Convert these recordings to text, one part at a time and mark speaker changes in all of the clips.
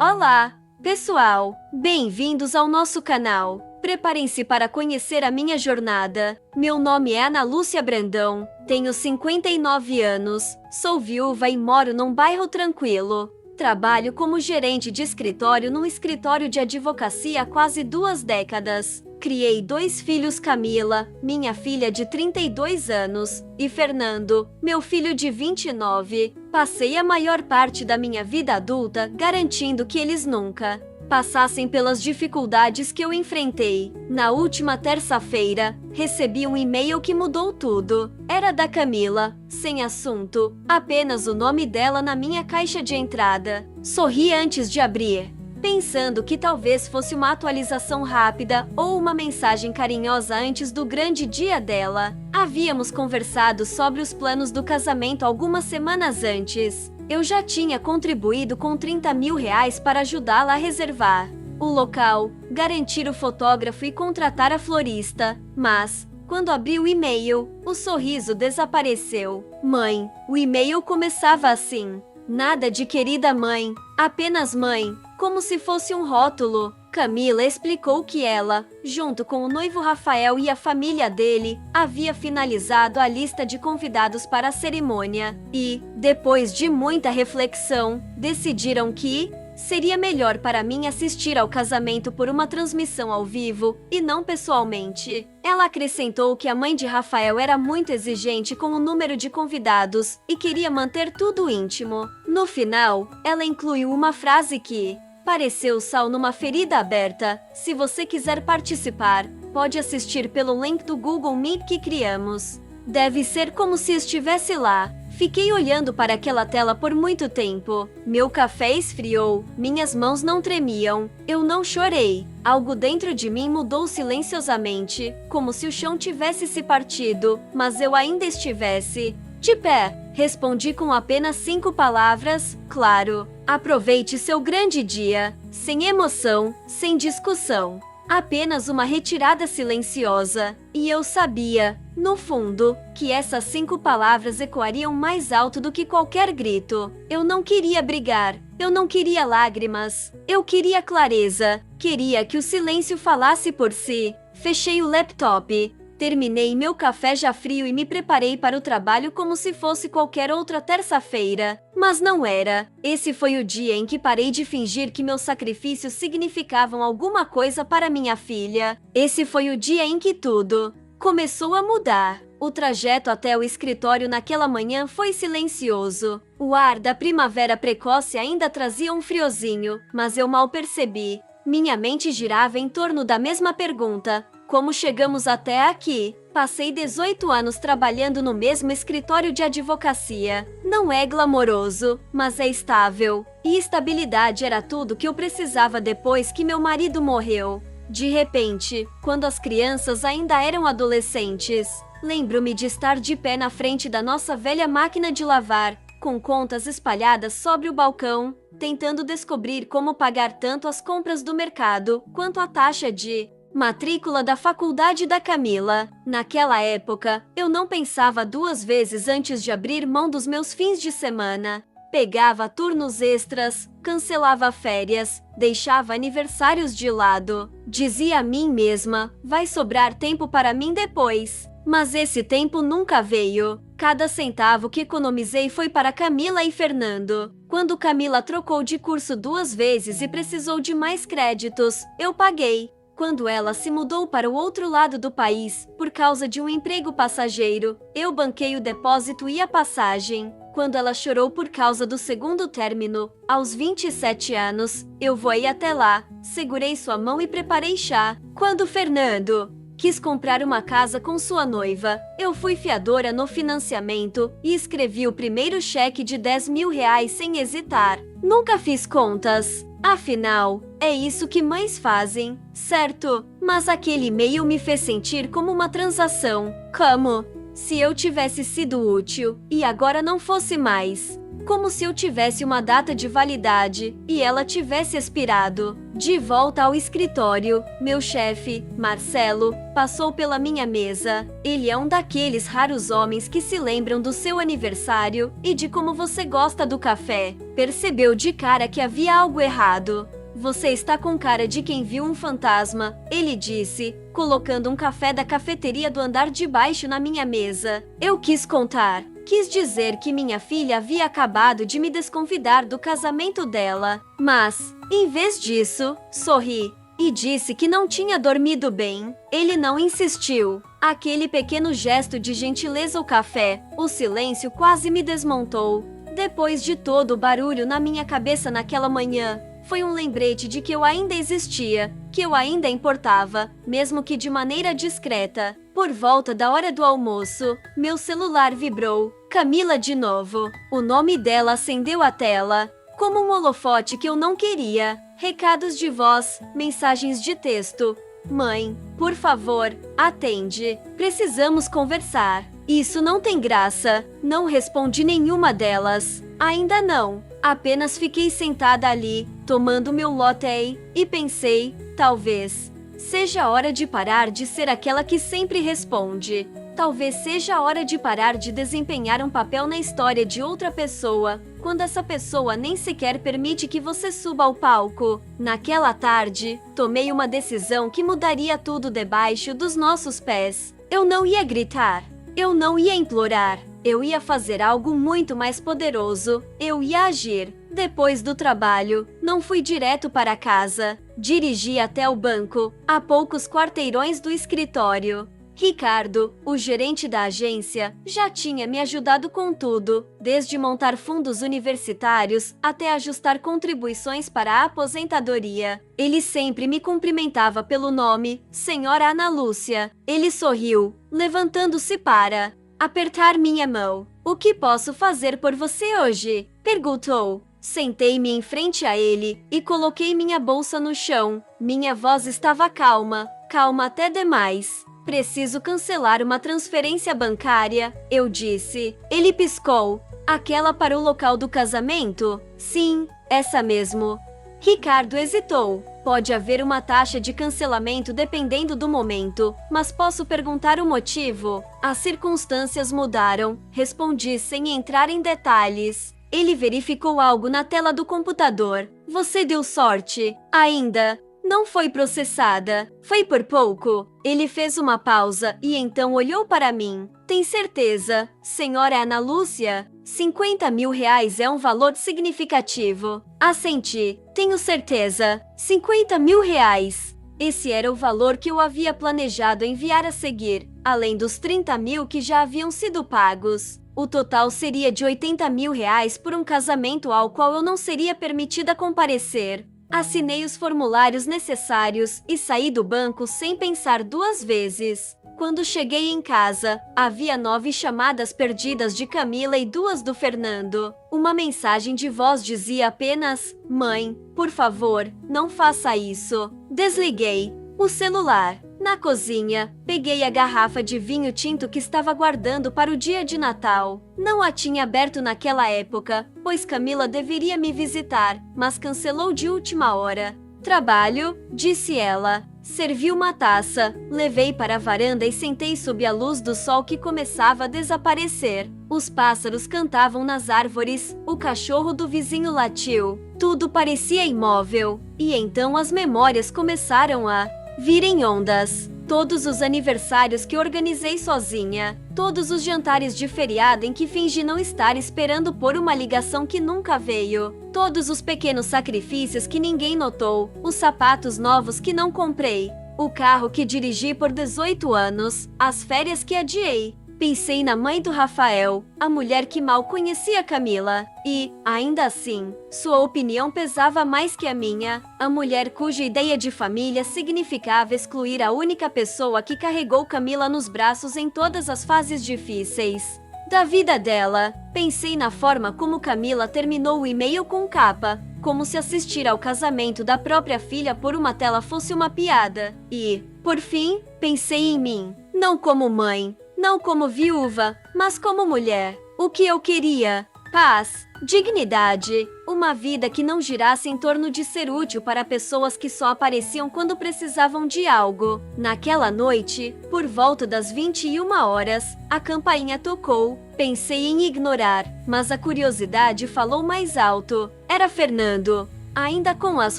Speaker 1: Olá, pessoal! Bem-vindos ao nosso canal. Preparem-se para conhecer a minha jornada. Meu nome é Ana Lúcia Brandão, tenho 59 anos, sou viúva e moro num bairro tranquilo. Trabalho como gerente de escritório num escritório de advocacia há quase 2 décadas. Criei 2 filhos, Camila, minha filha de 32 anos, e Fernando, meu filho de 29. Passei a maior parte da minha vida adulta garantindo que eles nunca passassem pelas dificuldades que eu enfrentei. Na última terça-feira, recebi um e-mail que mudou tudo. Era da Camila, sem assunto, apenas o nome dela na minha caixa de entrada. Sorri antes de abrir, pensando que talvez fosse uma atualização rápida ou uma mensagem carinhosa antes do grande dia dela. Havíamos conversado sobre os planos do casamento algumas semanas antes. Eu já tinha contribuído com 30 mil reais para ajudá-la a reservar o local, garantir o fotógrafo e contratar a florista. Mas, quando abri o e-mail, o sorriso desapareceu. Mãe, o e-mail começava assim: nada de querida mãe, apenas mãe, como se fosse um rótulo. Camila explicou que ela, junto com o noivo Rafael e a família dele, havia finalizado a lista de convidados para a cerimônia e, depois de muita reflexão, decidiram que seria melhor para mim assistir ao casamento por uma transmissão ao vivo e não pessoalmente. Ela acrescentou que a mãe de Rafael era muito exigente com o número de convidados e queria manter tudo íntimo. No final, ela incluiu uma frase que pareceu sal numa ferida aberta. Se você quiser participar, pode assistir pelo link do Google Meet que criamos. Deve ser como se estivesse lá. Fiquei olhando para aquela tela por muito tempo. Meu café esfriou, minhas mãos não tremiam. Eu não chorei. Algo dentro de mim mudou silenciosamente, como se o chão tivesse se partido, mas eu ainda estivesse de pé. Respondi com apenas 5 palavras: claro. Aproveite seu grande dia. Sem emoção, sem discussão. Apenas uma retirada silenciosa. E eu sabia, no fundo, que essas 5 palavras ecoariam mais alto do que qualquer grito. Eu não queria brigar. Eu não queria lágrimas. Eu queria clareza. Queria que o silêncio falasse por si. Fechei o laptop. Terminei meu café já frio e me preparei para o trabalho como se fosse qualquer outra terça-feira. Mas não era. Esse foi o dia em que parei de fingir que meus sacrifícios significavam alguma coisa para minha filha. Esse foi o dia em que tudo começou a mudar. O trajeto até o escritório naquela manhã foi silencioso. O ar da primavera precoce ainda trazia um friozinho, mas eu mal percebi. Minha mente girava em torno da mesma pergunta: como chegamos até aqui? Passei 18 anos trabalhando no mesmo escritório de advocacia. Não é glamouroso, mas é estável. E estabilidade era tudo que eu precisava depois que meu marido morreu. De repente, quando as crianças ainda eram adolescentes, lembro-me de estar de pé na frente da nossa velha máquina de lavar, com contas espalhadas sobre o balcão, tentando descobrir como pagar tanto as compras do mercado quanto a taxa de matrícula da faculdade da Camila. Naquela época, eu não pensava 2 vezes antes de abrir mão dos meus fins de semana. Pegava turnos extras, cancelava férias, deixava aniversários de lado. Dizia a mim mesma: vai sobrar tempo para mim depois. Mas esse tempo nunca veio. Cada centavo que economizei foi para Camila e Fernando. Quando Camila trocou de curso 2 vezes e precisou de mais créditos, eu paguei. Quando ela se mudou para o outro lado do país, por causa de um emprego passageiro, eu banquei o depósito e a passagem. Quando ela chorou por causa do segundo término, aos 27 anos, eu voei até lá, segurei sua mão e preparei chá. Quando Fernando quis comprar uma casa com sua noiva, eu fui fiadora no financiamento e escrevi o primeiro cheque de 10 mil reais sem hesitar. Nunca fiz contas. Afinal, é isso que mães fazem, certo? Mas aquele e-mail me fez sentir como uma transação. Como se eu tivesse sido útil e agora não fosse mais. como se eu tivesse uma data de validade e ela tivesse expirado. De volta ao escritório, meu chefe, Marcelo, passou pela minha mesa. Ele é um daqueles raros homens que se lembram do seu aniversário e de como você gosta do café. Percebeu de cara que havia algo errado. Você está com cara de quem viu um fantasma, ele disse, colocando um café da cafeteria do andar de baixo na minha mesa. Eu quis contar. Quis dizer que minha filha havia acabado de me desconvidar do casamento dela, mas, em vez disso, sorri e disse que não tinha dormido bem. Ele não insistiu. Aquele pequeno gesto de gentileza ao café, o silêncio quase me desmontou. Depois de todo o barulho na minha cabeça naquela manhã, foi um lembrete de que eu ainda existia, que eu ainda importava, mesmo que de maneira discreta. Por volta da hora do almoço, meu celular vibrou. Camila de novo. O nome dela acendeu a tela, como um holofote que eu não queria. Recados de voz, mensagens de texto. Mãe, por favor, atende. Precisamos conversar. Isso não tem graça. Não respondi nenhuma delas. Ainda não. Apenas fiquei sentada ali, tomando meu latte, e pensei, talvez seja hora de parar de ser aquela que sempre responde. Talvez seja hora de parar de desempenhar um papel na história de outra pessoa, quando essa pessoa nem sequer permite que você suba ao palco. Naquela tarde, tomei uma decisão que mudaria tudo debaixo dos nossos pés. Eu não ia gritar. Eu não ia implorar. Eu ia fazer algo muito mais poderoso. Eu ia agir. Depois do trabalho, não fui direto para casa. Dirigi até o banco, a poucos quarteirões do escritório. Ricardo, o gerente da agência, já tinha me ajudado com tudo, desde montar fundos universitários até ajustar contribuições para a aposentadoria. Ele sempre me cumprimentava pelo nome, Senhora Ana Lúcia. Ele sorriu, levantando-se para apertar minha mão. O que posso fazer por você hoje? Perguntou. Sentei-me em frente a ele e coloquei minha bolsa no chão. Minha voz estava calma, calma até demais. Preciso cancelar uma transferência bancária, eu disse. Ele piscou. Aquela para o local do casamento? Sim, essa mesmo. Ricardo hesitou. Pode haver uma taxa de cancelamento dependendo do momento, mas posso perguntar o motivo? As circunstâncias mudaram, respondi sem entrar em detalhes. Ele verificou algo na tela do computador. Você deu sorte. Ainda não foi processada. Foi por pouco. Ele fez uma pausa e então olhou para mim. Tem certeza, senhora Ana Lúcia? 50 mil reais é um valor significativo. Assenti. Tenho certeza. 50 mil reais. Esse era o valor que eu havia planejado enviar a seguir, além dos 30 mil que já haviam sido pagos. O total seria de 80 mil reais por um casamento ao qual eu não seria permitida comparecer. Assinei os formulários necessários e saí do banco sem pensar duas vezes. Quando cheguei em casa, havia 9 chamadas perdidas de Camila e 2 do Fernando. Uma mensagem de voz dizia apenas: Mãe, por favor, não faça isso. Desliguei o celular. Na cozinha, peguei a garrafa de vinho tinto que estava guardando para o dia de Natal. Não a tinha aberto naquela época, pois Camila deveria me visitar, mas cancelou de última hora. Trabalho, disse ela. Servi uma taça, levei para a varanda e sentei sob a luz do sol que começava a desaparecer. Os pássaros cantavam nas árvores, o cachorro do vizinho latiu. Tudo parecia imóvel. E então as memórias começaram a vir em ondas. Todos os aniversários que organizei sozinha. Todos os jantares de feriado em que fingi não estar esperando por uma ligação que nunca veio. Todos os pequenos sacrifícios que ninguém notou. Os sapatos novos que não comprei. O carro que dirigi por 18 anos. As férias que adiei. Pensei na mãe do Rafael, a mulher que mal conhecia Camila. E, ainda assim, sua opinião pesava mais que a minha. A mulher cuja ideia de família significava excluir a única pessoa que carregou Camila nos braços em todas as fases difíceis da vida dela. Pensei na forma como Camila terminou o e-mail com capa, como se assistir ao casamento da própria filha por uma tela fosse uma piada. E, por fim, pensei em mim, não como mãe, não como viúva, mas como mulher. O que eu queria? paz, dignidade, uma vida que não girasse em torno de ser útil para pessoas que só apareciam quando precisavam de algo. Naquela noite, por volta das 21 horas, a campainha tocou. Pensei em ignorar, mas a curiosidade falou mais alto. Era Fernando. Ainda com as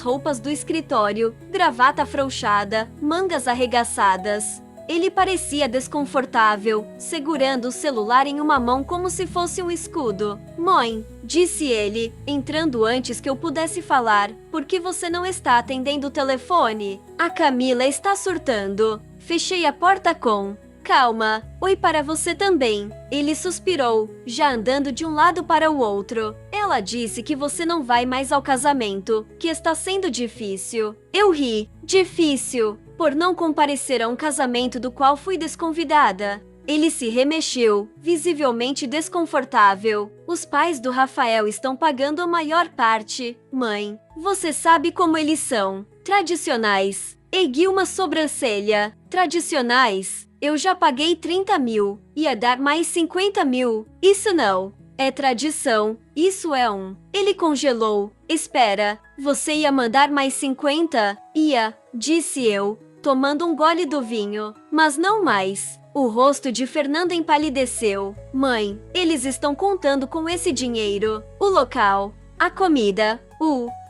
Speaker 1: roupas do escritório, gravata afrouxada, mangas arregaçadas. Ele parecia desconfortável, segurando o celular em uma mão como se fosse um escudo. Mãe, disse ele, entrando antes que eu pudesse falar, por que você não está atendendo o telefone? A Camila está surtando. Fechei a porta com: calma, oi para você também. Ele suspirou, já andando de um lado para o outro. Ela disse que você não vai mais ao casamento, que está sendo difícil. Eu ri. Difícil? Por não comparecer a um casamento do qual fui desconvidada. Ele se remexeu, visivelmente desconfortável. Os pais do Rafael estão pagando a maior parte. Mãe, você sabe como eles são. Tradicionais. Ergui uma sobrancelha. Tradicionais? Eu já paguei 30 mil. Ia dar mais 50 mil. Isso não. É tradição. Isso é um. Ele congelou. Espera, você ia mandar mais 50? Ia, disse eu, tomando um gole do vinho. Mas não mais. O rosto de Fernanda empalideceu. Mãe, eles estão contando com esse dinheiro. O local, a comida.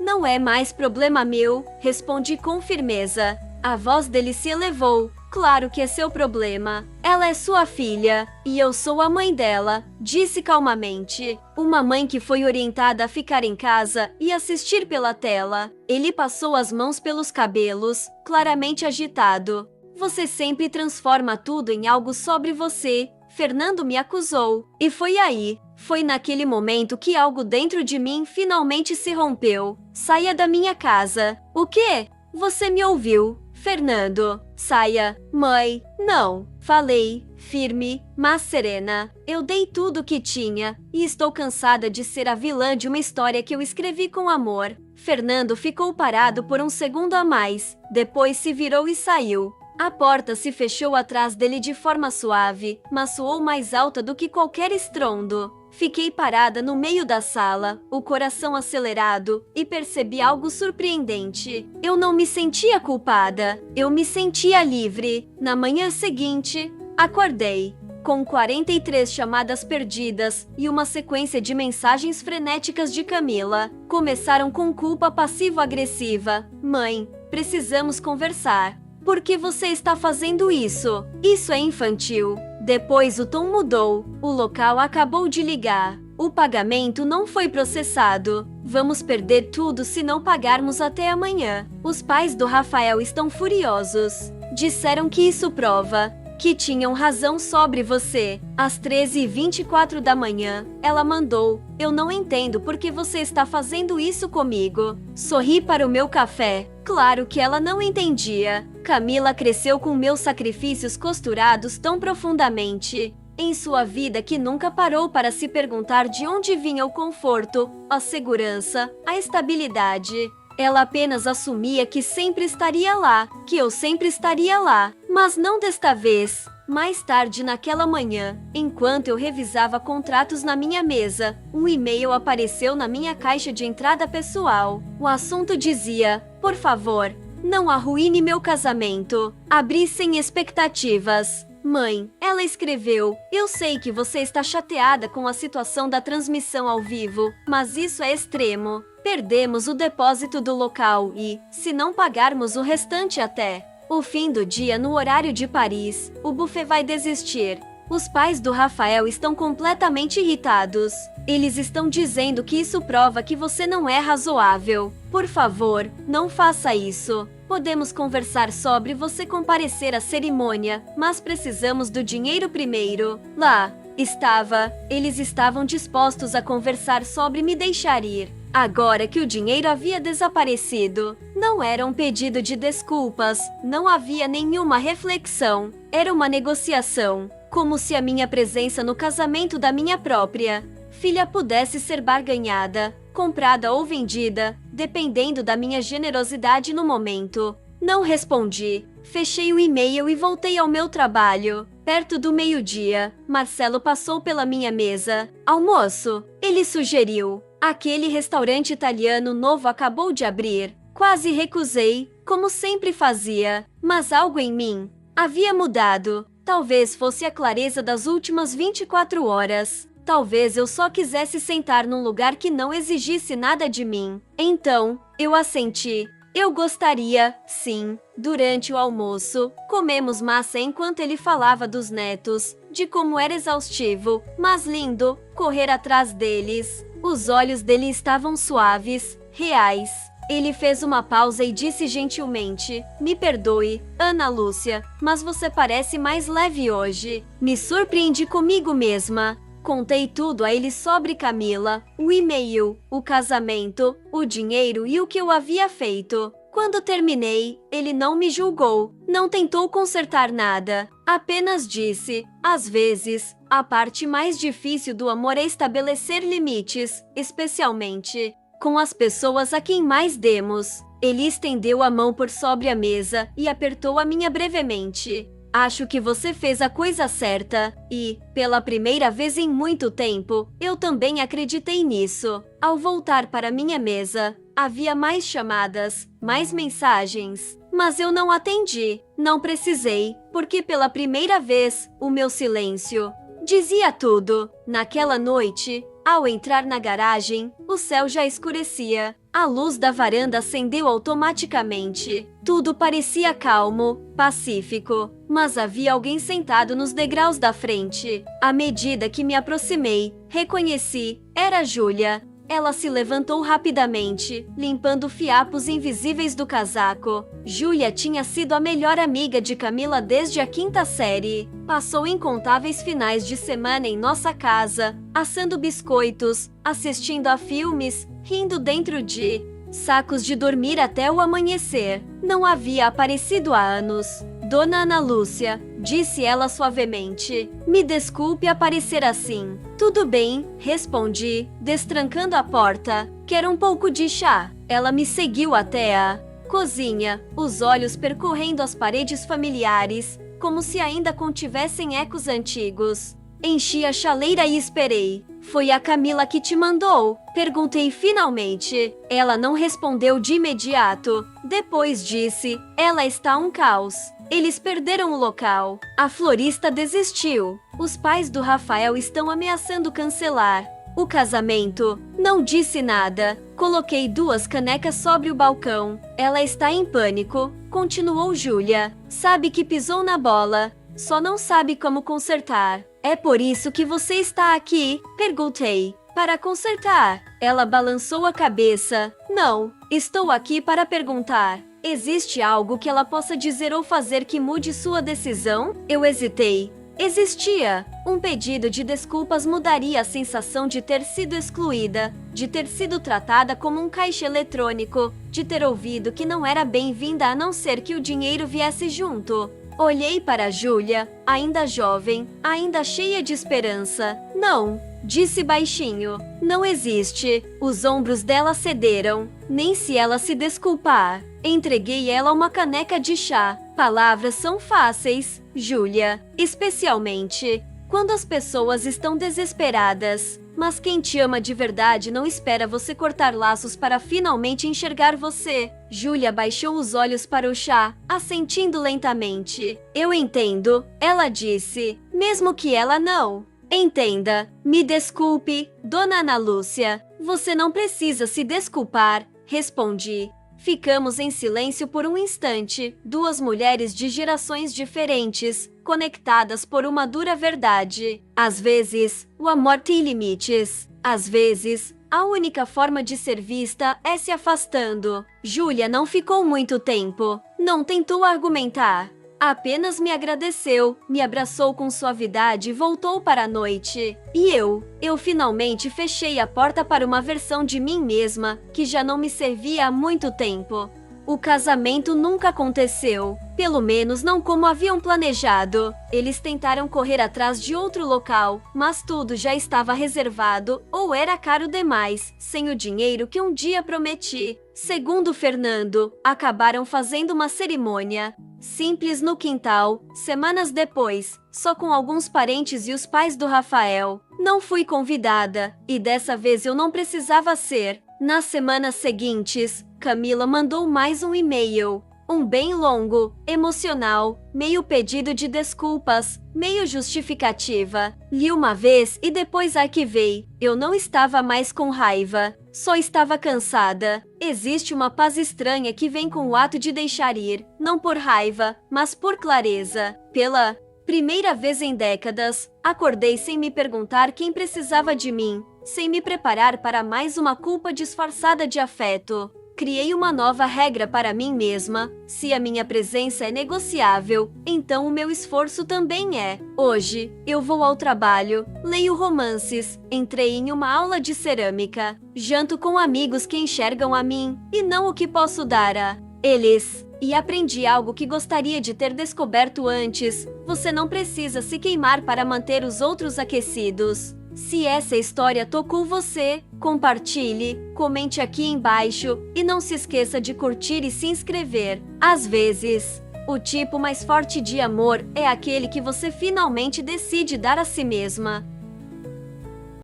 Speaker 1: Não é mais problema meu, respondi com firmeza. A voz dele se elevou. Claro que é seu problema. Ela é sua filha, e eu sou a mãe dela, disse calmamente. Uma mãe que foi orientada a ficar em casa e assistir pela tela. Ele passou as mãos pelos cabelos, claramente agitado. Você sempre transforma tudo em algo sobre você, Fernando me acusou. E foi aí, foi naquele momento que algo dentro de mim finalmente se rompeu. Saia da minha casa. O quê? Você me ouviu, Fernando. Saia, mãe. Não, falei, firme, mas serena. Eu dei tudo o que tinha, e estou cansada de ser a vilã de uma história que eu escrevi com amor. Fernando ficou parado por um segundo a mais, depois se virou e saiu. A porta se fechou atrás dele de forma suave, mas soou mais alta do que qualquer estrondo. Fiquei parada no meio da sala, o coração acelerado, e percebi algo surpreendente. Eu não me sentia culpada, eu me sentia livre. Na manhã seguinte, acordei com 43 chamadas perdidas e uma sequência de mensagens frenéticas de Camila. Começaram com culpa passivo-agressiva. Mãe, precisamos conversar. Por que você está fazendo isso? Isso é infantil. Depois o tom mudou. O local acabou de ligar. O pagamento não foi processado. Vamos perder tudo se não pagarmos até amanhã. Os pais do Rafael estão furiosos. Disseram que isso prova que tinham razão sobre você. Às 13h24 da manhã, ela mandou: eu não entendo por que você está fazendo isso comigo. Sorri para o meu café. Claro que ela não entendia. Camila cresceu com meus sacrifícios costurados tão profundamente em sua vida que nunca parou para se perguntar de onde vinha o conforto, a segurança, a estabilidade. Ela apenas assumia que sempre estaria lá, que eu sempre estaria lá, mas não desta vez. Mais tarde naquela manhã, enquanto eu revisava contratos na minha mesa, um e-mail apareceu na minha caixa de entrada pessoal. O assunto dizia: por favor, não arruine meu casamento. Abri sem expectativas. Mãe, ela escreveu: eu sei que você está chateada com a situação da transmissão ao vivo, mas isso é extremo. Perdemos o depósito do local e, se não pagarmos o restante até o fim do dia no horário de Paris, o buffet vai desistir. Os pais do Rafael estão completamente irritados. Eles estão dizendo que isso prova que você não é razoável. Por favor, não faça isso. Podemos conversar sobre você comparecer à cerimônia, mas precisamos do dinheiro primeiro. Lá estava. Eles estavam dispostos a conversar sobre me deixar ir. Agora que o dinheiro havia desaparecido, não era um pedido de desculpas, não havia nenhuma reflexão. Era uma negociação, como se a minha presença no casamento da minha própria filha pudesse ser barganhada, comprada ou vendida, dependendo da minha generosidade no momento. Não respondi. Fechei o e-mail e voltei ao meu trabalho. Perto do meio-dia, Marcelo passou pela minha mesa. Almoço, ele sugeriu. Aquele restaurante italiano novo acabou de abrir. Quase recusei, como sempre fazia, mas algo em mim havia mudado. Talvez fosse a clareza das últimas 24 horas. Talvez eu só quisesse sentar num lugar que não exigisse nada de mim. Então, eu assenti. Eu gostaria, sim. Durante o almoço, comemos massa enquanto ele falava dos netos, de como era exaustivo, mas lindo, correr atrás deles. Os olhos dele estavam suaves, reais. Ele fez uma pausa e disse gentilmente: "Me perdoe, Ana Lúcia, mas você parece mais leve hoje." Me surpreendi comigo mesma. Contei tudo a ele sobre Camila, o e-mail, o casamento, o dinheiro e o que eu havia feito. Quando terminei, ele não me julgou, não tentou consertar nada. Apenas disse: "Às vezes, a parte mais difícil do amor é estabelecer limites, especialmente com as pessoas a quem mais demos." Ele estendeu a mão por sobre a mesa e apertou a minha brevemente. "Acho que você fez a coisa certa." E, pela primeira vez em muito tempo, eu também acreditei nisso. Ao voltar para minha mesa, havia mais chamadas, mais mensagens. Mas eu não atendi. Não precisei, porque pela primeira vez, o meu silêncio dizia tudo. Naquela noite, ao entrar na garagem, o céu já escurecia. A luz da varanda acendeu automaticamente. Tudo parecia calmo, pacífico, mas havia alguém sentado nos degraus da frente. À medida que me aproximei, reconheci, era Júlia. Ela se levantou rapidamente, limpando fiapos invisíveis do casaco. Júlia tinha sido a melhor amiga de Camila desde a 5ª série. Passou incontáveis finais de semana em nossa casa, assando biscoitos, assistindo a filmes, rindo dentro de sacos de dormir até o amanhecer. Não havia aparecido há anos. "Dona Ana Lúcia", disse ela suavemente, "me desculpe aparecer assim." "Tudo bem", respondi, destrancando a porta. "Quer um pouco de chá?" Ela me seguiu até a cozinha, os olhos percorrendo as paredes familiares, como se ainda contivessem ecos antigos. Enchi a chaleira e esperei. "Foi a Camila que te mandou?" perguntei finalmente. Ela não respondeu de imediato. Depois disse: "Ela está um caos. Eles perderam o local. A florista desistiu. Os pais do Rafael estão ameaçando cancelar o casamento." Não disse nada. Coloquei 2 canecas sobre o balcão. "Ela está em pânico", continuou Júlia. "Sabe que pisou na bola. Só não sabe como consertar." "É por isso que você está aqui?" perguntei. "Para consertar." Ela balançou a cabeça. "Não, estou aqui para perguntar. Existe algo que ela possa dizer ou fazer que mude sua decisão?" Eu hesitei. Existia. Um pedido de desculpas mudaria a sensação de ter sido excluída, de ter sido tratada como um caixa eletrônico, de ter ouvido que não era bem-vinda a não ser que o dinheiro viesse junto. Olhei para Júlia, ainda jovem, ainda cheia de esperança. "Não", disse baixinho. "Não existe." Os ombros dela cederam. "Nem se ela se desculpar." Entreguei ela uma caneca de chá. "Palavras são fáceis, Júlia, especialmente quando as pessoas estão desesperadas. Mas quem te ama de verdade não espera você cortar laços para finalmente enxergar você." Júlia baixou os olhos para o chá, assentindo lentamente. "Eu entendo", ela disse, mesmo que ela não entenda. "Me desculpe, Dona Ana Lúcia." "Você não precisa se desculpar", respondi. Ficamos em silêncio por um instante, 2 mulheres de gerações diferentes, conectadas por uma dura verdade. Às vezes, o amor tem limites. Às vezes, a única forma de ser vista é se afastando. Júlia não ficou muito tempo. Não tentou argumentar. Apenas me agradeceu, me abraçou com suavidade e voltou para a noite. E eu finalmente fechei a porta para uma versão de mim mesma que já não me servia há muito tempo. O casamento nunca aconteceu, pelo menos não como haviam planejado. Eles tentaram correr atrás de outro local, mas tudo já estava reservado ou era caro demais, sem o dinheiro que um dia prometi. Segundo Fernando, acabaram fazendo uma cerimônia simples no quintal, semanas depois, só com alguns parentes e os pais do Rafael. Não fui convidada, e dessa vez eu não precisava ser. Nas semanas seguintes, Camila mandou mais um e-mail. Um bem longo, emocional, meio pedido de desculpas, meio justificativa. Li uma vez e depois arquivei. Eu não estava mais com raiva, só estava cansada. Existe uma paz estranha que vem com o ato de deixar ir, não por raiva, mas por clareza. Pela primeira vez em décadas, acordei sem me perguntar quem precisava de mim, sem me preparar para mais uma culpa disfarçada de afeto. Criei uma nova regra para mim mesma: se a minha presença é negociável, então o meu esforço também é. Hoje, eu vou ao trabalho, leio romances, entrei em uma aula de cerâmica, janto com amigos que enxergam a mim, e não o que posso dar a eles. E aprendi algo que gostaria de ter descoberto antes: você não precisa se queimar para manter os outros aquecidos. Se essa história tocou você, compartilhe, comente aqui embaixo e não se esqueça de curtir e se inscrever. Às vezes, o tipo mais forte de amor é aquele que você finalmente decide dar a si mesma.